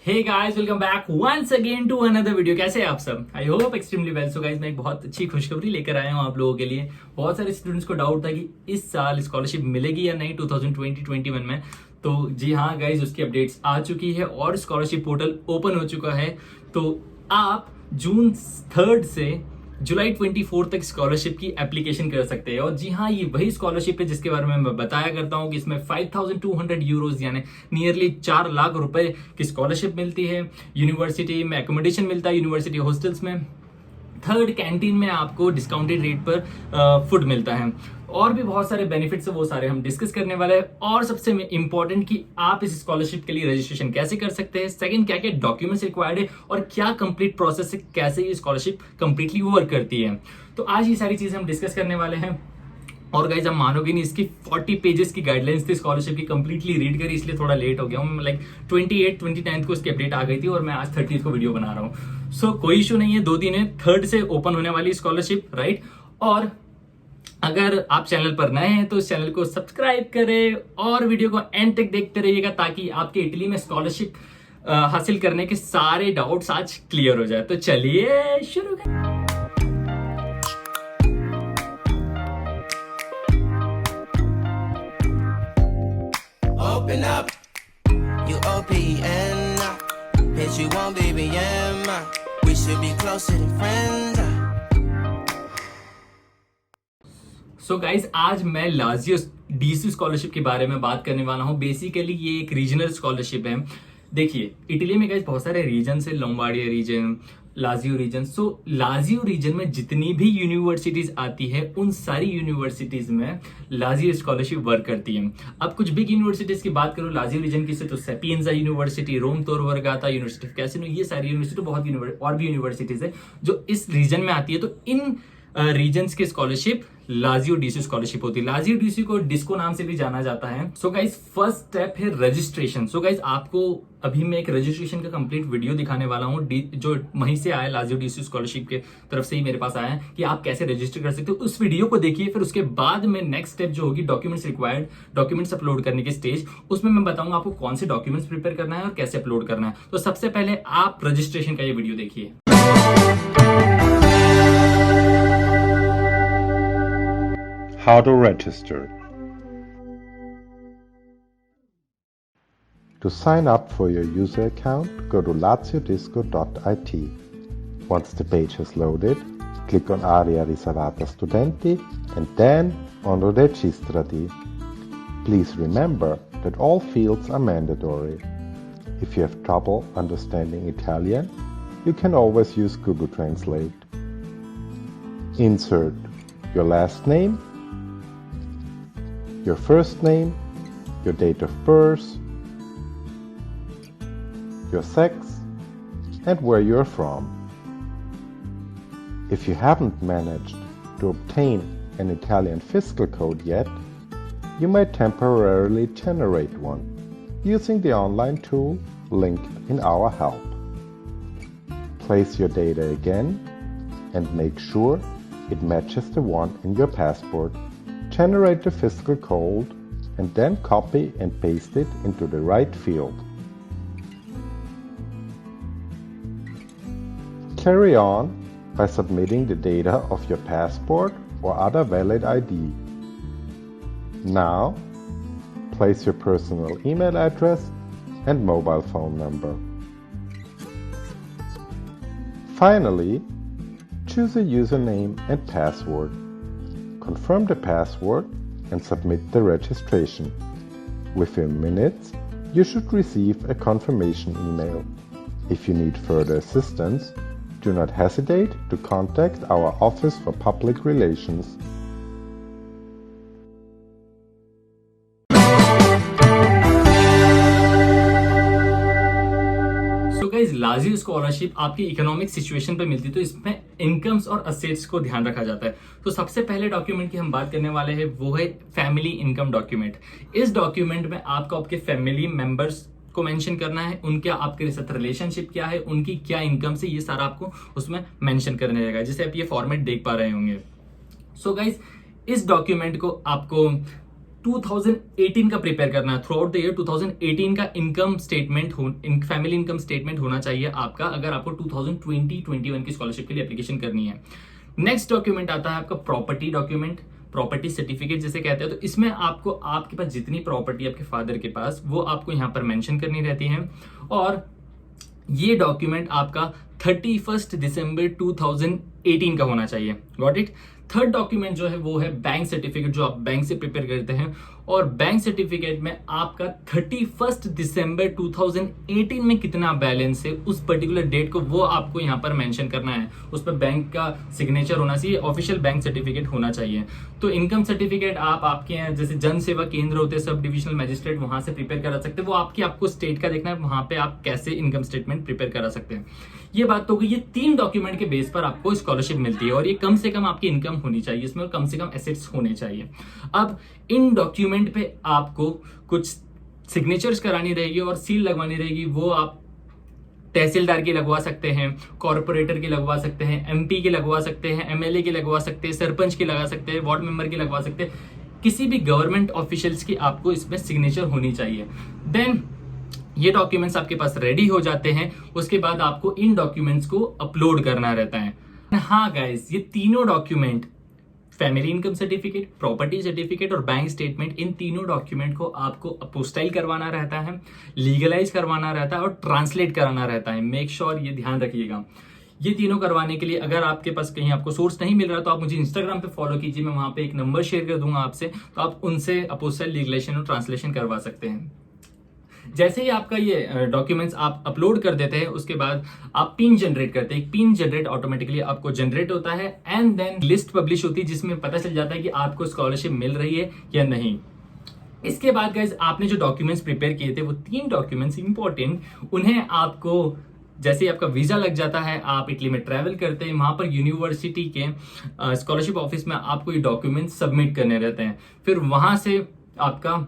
Hey guys, welcome back once again to another video. कैसे हैं आप सब? I hope extremely well. So guys, मैं एक बहुत अच्छी खुशखबरी लेकर आया हूं आप लोगों के लिए। बहुत सारे स्टूडेंट्स को डाउट था कि इस साल स्कॉलरशिप मिलेगी या नहीं 2020-21 में। तो जी हाँ गाइस, उसकी अपडेट्स आ चुकी है और स्कॉलरशिप पोर्टल ओपन हो चुका है। तो आप जून 3 से जुलाई 24 तक स्कॉलरशिप की एप्लीकेशन कर सकते हैं। और जी हाँ, ये वही स्कॉलरशिप है जिसके बारे में मैं बताया करता हूँ कि इसमें 5200 यूरोज यानी नियरली 4 लाख रुपए की स्कॉलरशिप मिलती है। यूनिवर्सिटी में एकोमोडेशन मिलता है, यूनिवर्सिटी हॉस्टल्स में। थर्ड, कैंटीन में आपको डिस्काउंटेड रेट पर फूड मिलता है। और भी बहुत सारे बेनिफिट्स है, वो सारे हम डिस्कस करने वाले हैं। और सबसे इंपॉर्टेंट कि आप इस स्कॉलरशिप के लिए रजिस्ट्रेशन कैसे कर सकते हैं। सेकंड, क्या क्या डॉक्यूमेंट्स रिक्वायर्ड है और क्या कंप्लीट प्रोसेस है, कैसे ये स्कॉलरशिप कंप्लीटली वर्क करती है। तो आज ये सारी चीजें हम डिस्कस करने वाले हैं। और गाइज, आप मानोगे नहीं, इसकी 40 पेजेस की गाइडलाइंस थी स्कॉलरशिप की, कंप्लीटली रीड करी, इसलिए थोड़ा लेट हो गया हूँ। लाइक 29 को इसकी अपडेट आ गई थी और मैं आज 30 को वीडियो बना रहा हूँ। सो कोई इशू नहीं है, 2 दिन है। 3 से ओपन होने वाली स्कॉलरशिप, राइट। और अगर आप चैनल पर नए हैं तो इस चैनल को सब्सक्राइब करें और वीडियो को एंड तक देखते रहिएगा ताकि आपके इटली में स्कॉलरशिप हासिल करने के सारे डाउट्स आज क्लियर हो जाए। तो चलिए शुरू करें। Open up, you OPN. Bitch, you won't BBM. We should be closer than friends. So guys, आज मैं लाजियो डीसी स्कॉलरशिप के बारे में बात करने वाला हूँ। बेसिकली ये एक रीजनल स्कॉलरशिप है। देखिए, इटली में गाइज बहुत सारे रीजन है, लोम्बार्डिया रीजन, लाजियो रीजन। सो लाजियो रीजन में जितनी भी यूनिवर्सिटीज आती है उन सारी यूनिवर्सिटीज में लाजियो स्कॉलरशिप वर्क करती है। अब कुछ बिग यूनिवर्सिटीज की बात करूं लाजियो रीजन की से, तो सेपिएंजा यूनिवर्सिटी, रोम तोर वर्गाता, यूनिवर्सिटी ऑफ कैसिनो, ये सारी यूनिवर्सिटी, बहुत और भी यूनिवर्सिटीज है जो इस रीजन में आती है। तो इन रीजन्स की स्कॉलरशिप लाजियो डीसी स्कॉलरशिप होती है। लाजियो डीसी को डिस्को नाम से भी जाना जाता है। सो गाइज, फर्स्ट स्टेप है रजिस्ट्रेशन। सो गाइज, आपको अभी मैं एक रजिस्ट्रेशन का कंप्लीट वीडियो दिखाने वाला हूँ जो वहीं से आया, लाजियो डीसी स्कॉलरशिप के तरफ से ही मेरे पास आया है कि आप कैसे रजिस्टर कर सकते हो। उस वीडियो को देखिए, फिर उसके बाद में नेक्स्ट स्टेप जो होगी डॉक्यूमेंट्स रिक्वायर्ड, डॉक्यूमेंट्स अपलोड करने की स्टेज, उसमें मैं बताऊंगा आपको कौन से डॉक्यूमेंट्स प्रिपेयर करना है और कैसे अपलोड करना है। तो सबसे पहले आप रजिस्ट्रेशन का ये वीडियो देखिए। How to register. To sign up for your user account, go to laziodisco.it. Once the page has loaded, click on Area Riservata Studenti and then on Registrati. Please remember that all fields are mandatory. If you have trouble understanding Italian, you can always use Google Translate. Insert your last name, your first name, your date of birth, your sex, and where you're from. If you haven't managed to obtain an Italian fiscal code yet, you might temporarily generate one using the online tool linked in our help. Place your data again and make sure it matches the one in your passport. Generate the fiscal code and then copy and paste it into the right field. Carry on by submitting the data of your passport or other valid ID. Now, place your personal email address and mobile phone number. Finally, choose a username and password. Confirm the password and submit the registration. Within minutes, you should receive a confirmation email. If you need further assistance, do not hesitate to contact our Office for Public Relations. Lazio scholarship आपकी economic situation पे मिलती है, तो इसमें incomes और assets को ध्यान रखा जाता है। तो सबसे पहले डॉक्यूमेंट की हम बात करने वाले हैं वो है फैमिली इनकम डॉक्यूमेंट। इस डॉक्यूमेंट में आपको आपके फैमिली मेंबर्स को मेंशन करना है, उनके आपके साथ रिलेशनशिप क्या है, उनकी क्या इनकम से, ये सारा आपको उसमें मेंशन करने रहेगा, जैसे आप ये फॉर्मेट देख पा रहे होंगे। सो गाइज, इस डॉक्यूमेंट को आपको 2018 का प्रिपेयर करना है। थ्रू आउट द ईयर 2018 का income statement family income statement होना चाहिए आपका, अगर आपको 2020-21 की स्कॉलरशिप के लिए एप्लीकेशन करनी है। नेक्स्ट डॉक्यूमेंट आता है आपका प्रॉपर्टी डॉक्यूमेंट, प्रॉपर्टी सर्टिफिकेट जिसे कहते हैं। तो इसमें आपको आपके पास जितनी प्रॉपर्टी आपके फादर के पास, वो आपको यहाँ पर मेंशन करनी रहती है। और ये डॉक्यूमेंट आपका 31 दिसंबर 2018 का होना चाहिए। Got it. थर्ड डॉक्यूमेंट जो है वो है बैंक सर्टिफिकेट, जो आप बैंक से प्रिपेयर करते हैं। और बैंक सर्टिफिकेट में आपका 31 दिसंबर 2018 में कितना बैलेंस है, उस पर्टिकुलर डेट को वो आपको यहाँ पर मेंशन करना है। उस पर बैंक का सिग्नेचर होना चाहिए, ऑफिशियल बैंक सर्टिफिकेट होना चाहिए। तो इनकम सर्टिफिकेट आप आपके यहाँ जैसे जन सेवा केंद्र होते हैं, सब डिविजनल मैजिस्ट्रेट, वहां से प्रिपेयर करा सकते हैं। वो आपको स्टेट का देखना है, वहां पे आप कैसे इनकम स्टेटमेंट प्रिपेयर करा सकते हैं। ये बात तो ये 3 डॉक्यूमेंट के बेस पर आपको स्कॉलरशिप मिलती है, और ये कम से कम आपकी इनकम होनी चाहिए इसमें, और कम से कम एसेट्स होने चाहिए। अब इन डॉक्यूमेंट पे आपको कुछ सिग्नेचर्स करानी रहेगी और सील लगवानी रहेगी। वो आप तहसीलदार की लगवा सकते हैं, कॉर्पोरेटर की लगवा सकते हैं, एमपी की लगवा सकते हैं, एमएलए की लगवा सकते हैं, सरपंच की लगा सकते हैं, वार्ड मेंबर की लगवा सकते हैं। किसी भी गवर्नमेंट ऑफिशियल्स की आपको इसमें सिग्नेचर होनी चाहिए। देन ये डॉक्यूमेंट्स आपके पास रेडी हो जाते हैं। उसके बाद आपको इन डॉक्यूमेंट्स को अपलोड करना रहता है। हाँ गाइस, ये तीनों document, family income certificate, property certificate और बैंक स्टेटमेंट, इन तीनों डॉक्यूमेंट को आपको अपोस्टाइल करवाना रहता है, लीगलाइज करवाना रहता है और ट्रांसलेट कराना रहता है। मेक श्योर ये ध्यान रखिएगा। ये तीनों करवाने के लिए अगर आपके पास कहीं आपको सोर्स नहीं मिल रहा तो आप मुझे इंस्टाग्राम पे फॉलो कीजिए, मैं वहां पे एक नंबर शेयर कर दूंगा आपसे, तो आप उनसे अपोस्टाइल, लीगलाइजेशन और ट्रांसलेशन करवा सकते हैं। जैसे ही आपका ये डॉक्यूमेंट्स आप अपलोड कर देते हैं, उसके बाद आप पिन जनरेट करते हैं। पिन जनरेट ऑटोमेटिकली आपको जनरेट होता है, एंड देन लिस्ट पब्लिश होती है जिसमें पता चल जाता है कि आपको स्कॉलरशिप मिल रही है या नहीं। इसके बाद गाइज आपने जो डॉक्यूमेंट्स प्रिपेयर किए थे, वो 3 डॉक्यूमेंट्स इंपॉर्टेंट, उन्हें आपको जैसे ही आपका वीजा लग जाता है, आप इटली में ट्रैवल करते हैं, वहां पर यूनिवर्सिटी के स्कॉलरशिप ऑफिस में आपको ये डॉक्यूमेंट सबमिट करने रहते हैं। फिर वहां से आपका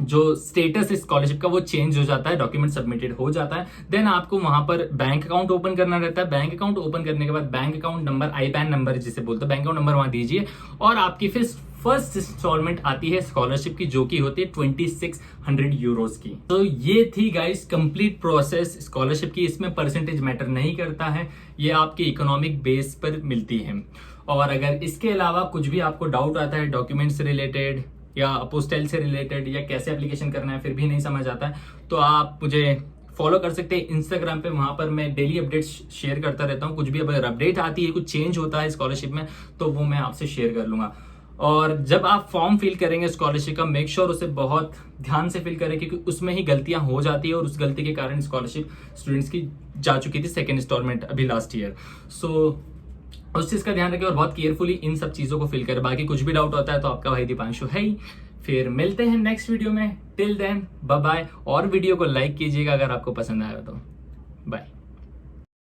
जो स्टेटस है स्कॉलरशिप का वो चेंज हो जाता है, डॉक्यूमेंट सबमिटेड हो जाता है। देन आपको वहां पर बैंक अकाउंट ओपन करना रहता है। बैंक अकाउंट ओपन करने के बाद bank account number, IBAN number जिसे बोलते हैं, बैंक अकाउंट नंबर वहां दीजिए, और आपकी फिर फर्स्ट इंस्टॉलमेंट आती है स्कॉलरशिप की, जो की होती है 2600 यूरोस की। तो ये थी गाइस कंप्लीट प्रोसेस स्कॉलरशिप की। इसमें परसेंटेज मैटर नहीं करता है, ये आपके इकोनॉमिक बेस पर मिलती है। और अगर इसके अलावा कुछ भी आपको डाउट आता है डॉक्यूमेंट से रिलेटेड या अपोस्टाइल से रिलेटेड, या कैसे एप्लीकेशन करना है, फिर भी नहीं समझ आता है, तो आप मुझे फॉलो कर सकते हैं इंस्टाग्राम पे। वहां पर मैं डेली अपडेट्स शेयर करता रहता हूँ। कुछ भी अगर अपडेट आती है, कुछ चेंज होता है स्कॉलरशिप में, तो वो मैं आपसे शेयर कर लूंगा। और जब आप फॉर्म फिल करेंगे स्कॉलरशिप का, मेक श्योर उसे बहुत ध्यान से फिल करें, क्योंकि उसमें ही गलतियां हो जाती है, और उस गलती के कारण स्कॉलरशिप स्टूडेंट्स की जा चुकी थी सेकेंड इंस्टॉलमेंट अभी लास्ट ईयर। सो उस चीज का ध्यान रखें और बहुत केयरफुली इन सब चीजों को फिल करें। बाकी कुछ भी डाउट होता है तो आपका भाई दीपांशु है ही। फिर मिलते हैं नेक्स्ट वीडियो में। टिल देन बाय बाय, और वीडियो को लाइक कीजिएगा अगर आपको पसंद आया तो। बाय।